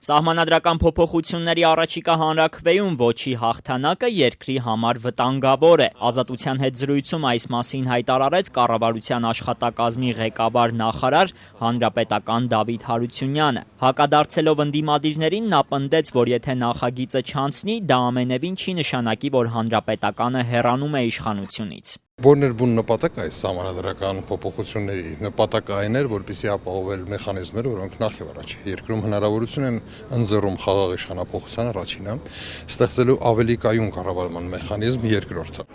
Սահմանադրական փոփոխությունների առաջիկա հանրաքվեում ոչի հաղթանակը երկրի համար վտանգավոր է։ Ազատության հետ զրույցում այս մասին հայտարարեց կառավարության աշխատակազմի ղեկավար նախարար հանրապետական Դավիթ Հարությունյանը։ Հակադարձելով ընդդիմադիրներին նա պնդեց, որ եթե նախագիծը չանցնի, դա ամենևին չի նշանակի, որ հանրապետականը հեռանում է իշխանությունից։ Որն էր բուն նպատակը այս սահմանադրական փոփոխությունների նպատակը այն էր, որպեսզի ապահովել մեխանիզմներ, որոնք նախ եւ առաջ երկրում հնարավորություն են ընձեռում խաղաղ իշխանափոխության առաջինը, ստեղծելու ավելի կայուն կառավարման մեխանիզմ երկրորդը։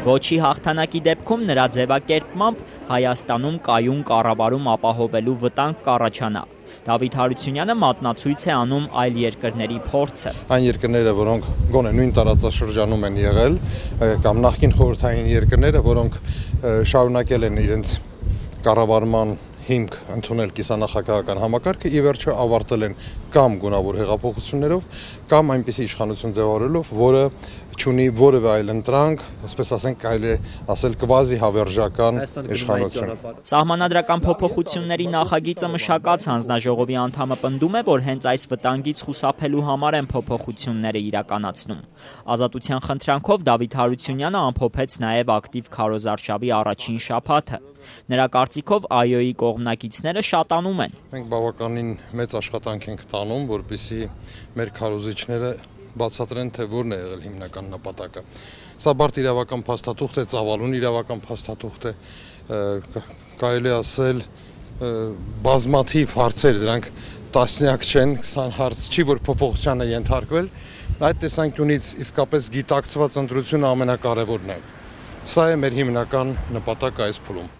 Ոչի հաղթանակի դեպքում նրա ձևակերպմամբ Հայաստանում կայուն կառավարում ապահովելու վտանգ կառաջանա։ Դավիթ Հարությունյանը մատնացույց է անում այլ երկրների փորձը։ Այն երկրները, որոնք գոնե նույն տարածաշրջանում են եղել, կամ նախկին խորհրդային երկրները, որոնք շարունակել են իրենց կառավարման հիմք ընդունել կիսանախագահական համակարգը, ի վերջո ավարտել են կամ գունավոր հեղափոխություններով, կամ այնպիսի իշխանություն ձևավորելով, որը չունի որևէ այլ ընտրանք, ասես ասենք կարելի է ասել կվազի հավերժական իշխանություն։ Սահմանադրական փոփոխությունների նախագիծը մշակած հանձնաժողովի անդամը պնդում է, որ հենց այս վտանգից խուսափելու համար են փոփոխությունները իրականացնում։ Ազատության խնդրանքով Դավիթ Հարությունյանը ամփոփեց նաև ակտիվ քարոզարշավի առաջին շաբաթը։ Նրա կարծիքով ԱՅՈ-ի կողմնակիցները շատանում են։ Մենք բավականին մեծ աշխատանք ենք տանում, որպեսզի մեր քարոզիչները բացատրեն, թե որն է եղել հիմնական նպատակը։ Սա բարդ իրավական փաստաթուղթ է, ծավալուն իրավական փաստաթուղթ է, կարելի ասել բազմաթիվ հարցեր, դրանք տասնյակ չեն, 20 հարց չի, որ փոփոխության է ենթարկվել, այդ տեսանկյունից իսկապես գիտակցված ընտրությունը ամենակարևորն է։ Սա է մեր հիմնական նպատակը այս փուլում։